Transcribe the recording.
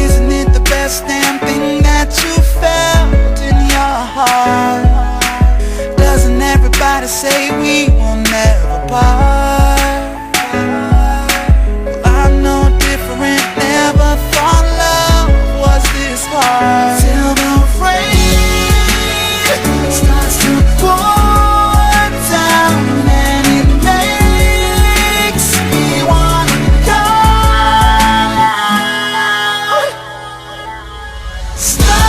Isn't it the best damn thing that you felt in your heart? Doesn't everybody say we will never part? Well, I'm no different, never thought love was this hard. Till the rain starts to pour down and it makes me wanna go. Stop.